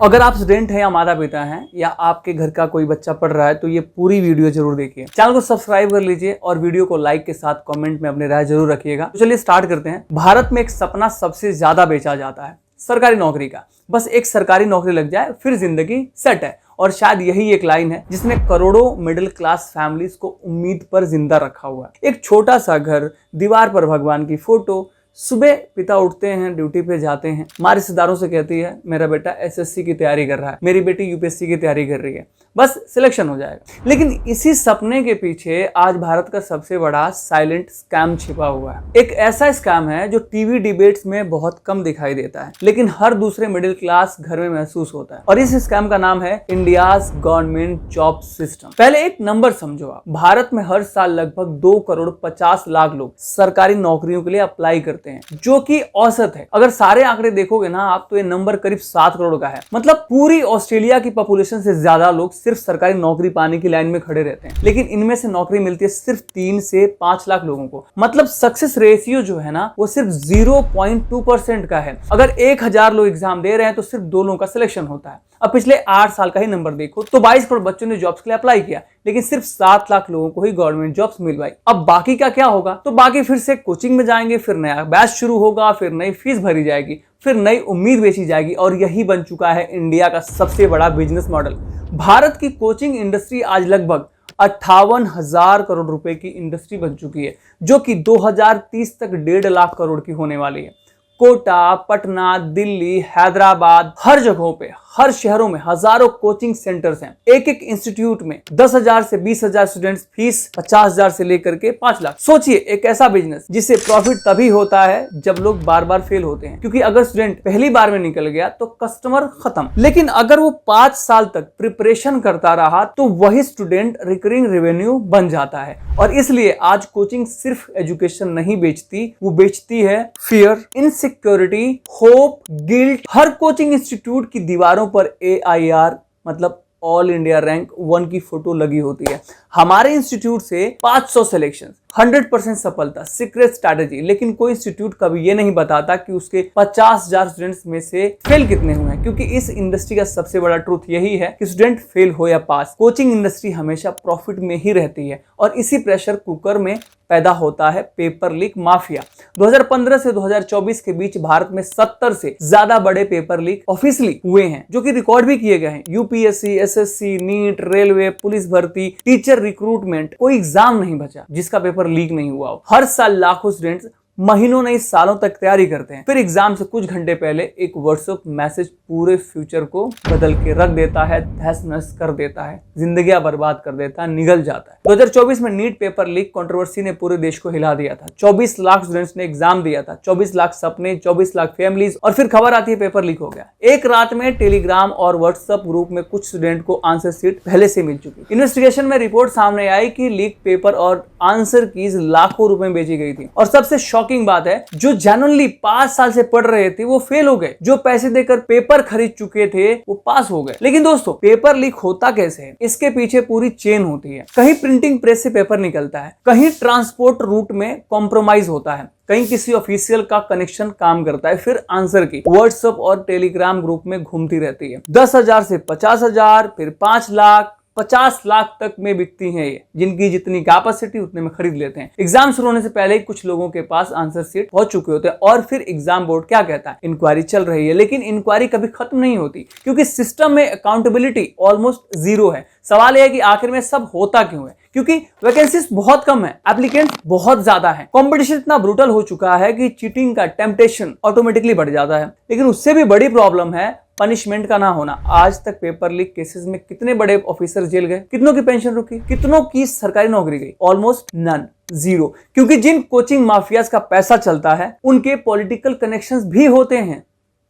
अगर आप स्टूडेंट हैं या माता पिता हैं या आपके घर का कोई बच्चा पढ़ रहा है तो ये पूरी वीडियो जरूर देखिए। चैनल को सब्सक्राइब कर लीजिए और वीडियो को लाइक के साथ कमेंट में अपनी राय जरूर रखिएगा। तो चलिए स्टार्ट करते हैं। भारत में एक सपना सबसे ज्यादा बेचा जाता है, सरकारी नौकरी का। बस एक सरकारी नौकरी लग जाए फिर जिंदगी सेट है। और शायद यही एक लाइन है जिसने करोड़ों मिडिल क्लास फैमिलीज को उम्मीद पर जिंदा रखा हुआ है। एक छोटा सा घर, दीवार पर भगवान की फोटो, सुबह पिता उठते हैं, ड्यूटी पे जाते हैं, माँ रिश्तेदारों से कहती है मेरा बेटा एसएससी की तैयारी कर रहा है, मेरी बेटी यूपीएससी की तैयारी कर रही है, बस सिलेक्शन हो जाएगा। लेकिन इसी सपने के पीछे आज भारत का सबसे बड़ा साइलेंट स्कैम छिपा हुआ है। एक ऐसा स्कैम है जो टीवी डिबेट्स में बहुत कम दिखाई देता है लेकिन हर दूसरे मिडिल क्लास घर में महसूस होता है। और इस स्कैम का नाम है इंडियाज गवर्नमेंट जॉब सिस्टम। पहले एक नंबर समझो आप, भारत में हर साल लगभग 2,50,00,000 लोग सरकारी नौकरियों के लिए अप्लाई करते हैं, जो कि औसत है। अगर सारे आंकड़े देखोगे ना आप तो ये नंबर करीब 7 करोड़ का है। मतलब पूरी ऑस्ट्रेलिया की पॉपुलेशन से ज्यादा लोग सिर्फ सरकारी नौकरी पाने की लाइन में खड़े रहते हैं, लेकिन इनमें से नौकरी मिलती है सिर्फ 3 से 5 लाख लोगों को। मतलब सक्सेस रेशियो जो है ना वो सिर्फ 0.2% का है। अगर 1000 लोग एग्जाम दे रहे हैं तो सिर्फ 2 लोगों का सिलेक्शन होता है। अब पिछले 8 साल का ही नंबर देखो तो 22 करोड़ बच्चों ने जॉब्स के लिए अप्लाई किया, लेकिन सिर्फ 7 लाख लोगों को ही गवर्नमेंट जॉब्स मिल पाई। अब बाकी का क्या होगा? तो बाकी फिर से कोचिंग में जाएंगे, फिर नया बैच शुरू होगा, फिर नई फीस भरी जाएगी, फिर नई उम्मीद बेची जाएगी। और यही बन चुका है इंडिया का सबसे बड़ा बिजनेस मॉडल। भारत की कोचिंग इंडस्ट्री आज लगभग 58,000 करोड़ रुपए की इंडस्ट्री बन चुकी है, जो कि 2030 तक 1.5 लाख करोड़ की होने वाली है। कोटा, पटना, दिल्ली, हैदराबाद, हर जगहों पे, हर शहरों में हजारों कोचिंग सेंटर्स हैं। एक एक इंस्टीट्यूट में 10,000 से 20,000 स्टूडेंट्स, फीस 50,000 से लेकर के 5 लाख। सोचिए एक ऐसा बिजनेस जिससे प्रॉफिट तभी होता है जब लोग बार बार फेल होते हैं, क्योंकि अगर स्टूडेंट पहली बार में निकल गया तो कस्टमर खत्म। लेकिन अगर वो 5 साल तक प्रिपरेशन करता रहा तो वही स्टूडेंट रिकरिंग रेवेन्यू बन जाता है। और इसलिए आज कोचिंग सिर्फ एजुकेशन नहीं बेचती, वो बेचती है फियर, इनसिक्योरिटी, होप, गिल्ट। हर कोचिंग इंस्टीट्यूट की दीवारों पर AIR मतलब ऑल इंडिया रैंक 1 की फोटो लगी होती है। हमारे इंस्टीट्यूट से 500 सिलेक्शन, 100% सफलता, सीक्रेट स्ट्रैटेजी। लेकिन कोई इंस्टीट्यूट कभी ये नहीं बताता कि उसके 50,000 स्टूडेंट्स में से फेल कितने हुए हैं, क्योंकि इस इंडस्ट्री का सबसे बड़ा ट्रूथ यही है कि स्टूडेंट फेल हो या पास, कोचिंग इंडस्ट्री हमेशा प्रॉफिट में ही रहती है। और इसी प्रेशर कुकर में पैदा होता है पेपर लीक माफिया। 2015 से 2024 के बीच भारत में 70 से ज्यादा बड़े पेपर लीक ऑफिशियली हुए हैं, जो कि रिकॉर्ड भी किए गए हैं। UPSC, SSC, NEET, railway, police भर्ती, टीचर रिक्रूटमेंट, कोई एग्जाम नहीं बचा जिसका पेपर लीक नहीं हुआ हो। हर साल लाखों स्टूडेंट्स महीनों नहीं सालों तक तैयारी करते हैं, फिर एग्जाम से कुछ घंटे पहले एक व्हाट्सएप मैसेज पूरे फ्यूचर को बदल के रख देता है, तहस नहस कर देता है, जिंदगियां बर्बाद कर देता है, निगल जाता है। 2024 में नीट पेपर लीक कंट्रोवर्सी ने पूरे देश को हिला दिया था। 24 लाख स्टूडेंट्स ने एग्जाम दिया था, 24 लाख सपने, 24 लाख फैमिलीज। और फिर खबर आती है पेपर लीक हो गया। एक रात में टेलीग्राम और व्हाट्सएप ग्रुप में कुछ स्टूडेंट को आंसर शीट पहले से मिल चुकी। इन्वेस्टिगेशन में रिपोर्ट सामने आई कि लीक पेपर और आंसर कीज लाखों रुपए में बेची गई थी। और सबसे शॉकिंग बात है, जो जेन्युइनली 5 साल से पढ़ रहे थे वो फेल हो गए, जो पैसे देकर पेपर खरीद चुके थे वो पास हो गए। लेकिन दोस्तों पेपर लीक होता कैसे है? इसके पीछे पूरी चेन होती है। कहीं प्रिंटिंग प्रेस से पेपर निकलता है, कहीं ट्रांसपोर्ट रूट में कॉम्प्रोमाइज होता है, कहीं किसी ऑफिशियल का कनेक्शन काम करता है, फिर आंसर की व्हाट्सएप और टेलीग्राम ग्रुप में घूमती रहती है। 10,000 से 50,000, फिर 5 लाख, 50 लाख तक में बिकती हैं ये, जिनकी जितनी कैपेसिटी उतने में खरीद लेते हैं। एग्जाम शुरू होने से पहले ही कुछ लोगों के पास आंसर शीट पहुंच चुके होते हैं। और फिर एग्जाम बोर्ड क्या कहता है? इंक्वायरी चल रही है। लेकिन इंक्वायरी कभी खत्म नहीं होती, क्योंकि सिस्टम में अकाउंटेबिलिटी ऑलमोस्ट 0 है। सवाल यह है कि आखिर में सब होता क्यों है? क्योंकि वैकेंसीज बहुत कम है, एप्लीकेंट्स बहुत ज्यादा है, कंपटीशन इतना ब्रूटल हो चुका है कि चीटिंग का टेम्पटेशन ऑटोमेटिकली बढ़ जाता है। लेकिन उससे भी बड़ी प्रॉब्लम है पनिशमेंट का ना होना। आज तक पेपर लीक केसेस में कितने बड़े ऑफिसर जेल गए, कितनों की पेंशन रुकी, कितनों की सरकारी नौकरी गई? Almost none, 0। क्योंकि जिन कोचिंग माफियाज का पैसा चलता है उनके पॉलिटिकल कनेक्शंस भी होते हैं।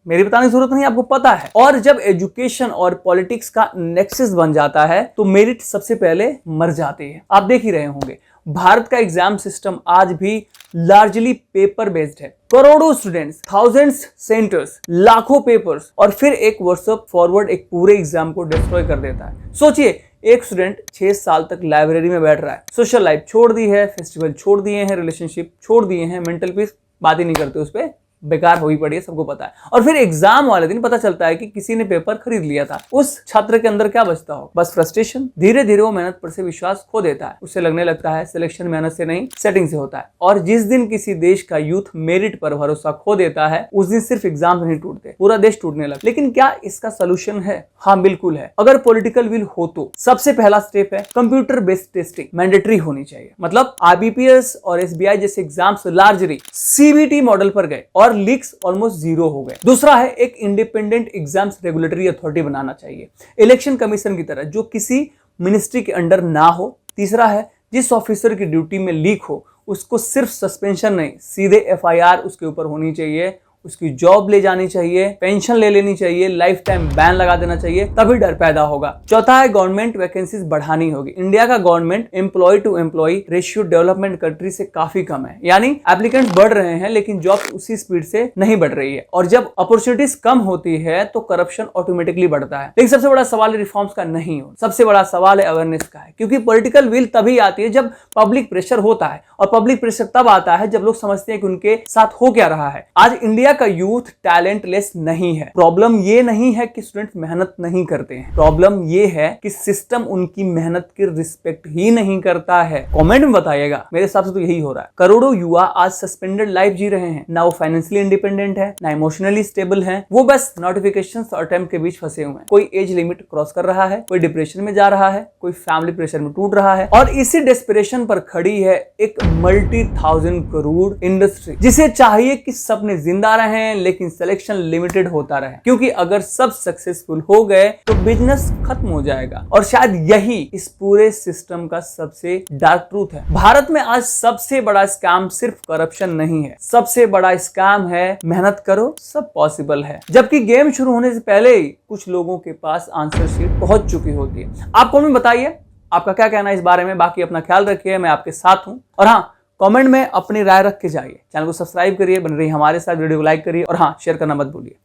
मेरी बताने की जरूरत नहीं, आपको पता है। और जब एजुकेशन और पॉलिटिक्स का नेक्सस बन जाता है तो मेरिट सबसे पहले मर जाती है। आप देख ही रहे होंगे भारत का एग्जाम सिस्टम आज भी लार्जली पेपर बेस्ड है। करोड़ों स्टूडेंट्स, थाउजेंड्स सेंटर्स, लाखों पेपर्स, और फिर एक व्हाट्सएप फॉरवर्ड एक पूरे एग्जाम को डिस्ट्रॉय कर देता है। सोचिए एक स्टूडेंट 6 साल तक लाइब्रेरी में बैठ रहा है, सोशल लाइफ छोड़ दी है, फेस्टिवल छोड़ दिए हैं, रिलेशनशिप छोड़ दिए हैं, मेंटल पीस बात ही नहीं करते उस पर, बेकार हुई पड़ी है, सबको पता है। और फिर एग्जाम वाले दिन पता चलता है कि किसी ने पेपर खरीद लिया था। उस छात्र के अंदर क्या बचता हो? बस फ्रस्ट्रेशन। धीरे धीरे वो मेहनत पर से विश्वास खो देता है। उसे लगने लगता है सिलेक्शन मेहनत से नहीं, सेटिंग से होता है। और जिस दिन किसी देश का यूथ मेरिट पर भरोसा खो देता है, उस दिन सिर्फ एग्जाम नहीं टूटते, पूरा देश टूटने लगता। लेकिन क्या इसका सोल्यूशन है? हाँ, बिल्कुल है। अगर पॉलिटिकल विल हो तो सबसे पहला स्टेप है कंप्यूटर बेस्ड टेस्टिंग मैंडेटरी होनी चाहिए। मतलब आईबीपीएस और एसबीआई जैसे एग्जाम्स लार्जली सीबीटी मॉडल पर गए और लीक्स ऑलमोस्ट जीरो हो गए। दूसरा है एक इंडिपेंडेंट एग्जाम्स रेगुलेटरी अथॉरिटी बनाना चाहिए, इलेक्शन कमीशन की तरह, जो किसी मिनिस्ट्री के अंडर ना हो। तीसरा है जिस ऑफिसर की ड्यूटी में लीक हो उसको सिर्फ सस्पेंशन नहीं, सीधे एफआईआर उसके ऊपर होनी चाहिए, उसकी जॉब ले जानी चाहिए, पेंशन ले लेनी चाहिए, लाइफ टाइम बैन लगा देना चाहिए, तभी डर पैदा होगा। चौथा है गवर्नमेंट वैकेंसीज बढ़ानी होगी। इंडिया का government employ to employ ratio development country से काफी कम है, यानी एप्लीकेंट्स बढ़ रहे हैं लेकिन जॉब उसी स्पीड से नहीं बढ़ रही है। और जब अपॉर्चुनिटीज कम होती है तो करप्शन ऑटोमेटिकली बढ़ता है। लेकिन सबसे बड़ा सवाल रिफॉर्म्स का नहीं हो, सबसे बड़ा सवाल है अवेयरनेस का है, क्योंकि पॉलिटिकल विल तभी आती है जब पब्लिक प्रेशर होता है, और पब्लिक प्रेशर तब आता है जब लोग समझते हैं कि उनके साथ हो क्या रहा है। आज इंडिया का यूथ टैलेंटलेस नहीं है। प्रॉब्लम ये नहीं है कि स्टूडेंट मेहनत नहीं करते हैं, प्रॉब्लम ये है कि सिस्टम उनकी मेहनत की रिस्पेक्ट ही नहीं करता है। कमेंट में बताइएगा, मेरे हिसाब से तो यही हो रहा है। करोड़ों युवा आज सस्पेंडेड लाइफ जी रहे हैं, ना वो फाइनेंशियली इंडिपेंडेंट है, ना इमोशनली स्टेबल है, वो बस नोटिफिकेशंस और अटेम्प्ट के बीच फंसे हुए हैं। कोई एज लिमिट क्रॉस कर रहा है, कोई डिप्रेशन में जा रहा है, कोई फैमिली प्रेशर में टूट रहा है, और इसी डेस्परेशन पर खड़ी है एक मल्टी 1000 करोड़ इंडस्ट्री, जिसे चाहिए कि सपने जिंदा रहे लेकिन सिलेक्शन लिमिटेड होता रहे। क्योंकि अगर सब सक्सेसफुल हो गए तो बिजनेस खत्म हो जाएगा। और शायद यही इस पूरे सिस्टम का सबसे डार्क ट्रूथ है। भारत में आज सबसे बड़ा स्कैम सिर्फ करप्शन नहीं है, सबसे बड़ा स्कैम है मेहनत करो सब पॉसिबल है। जबकि गेम शुरू होने से पहले ही कुछ लोगों के पास आंसर शीट पहुंच चुकी होती है। आप कमेंट बताइए आपका क्या कहना है इस बारे में। बाकी अपना ख्याल रखिए, मैं आपके साथ हूं। और हाँ, कमेंट में अपनी राय रख के जाइए। चैनल को सब्सक्राइब करिए, बन रही हमारे साथ, वीडियो को लाइक करिए, और हाँ, शेयर करना मत भूलिए।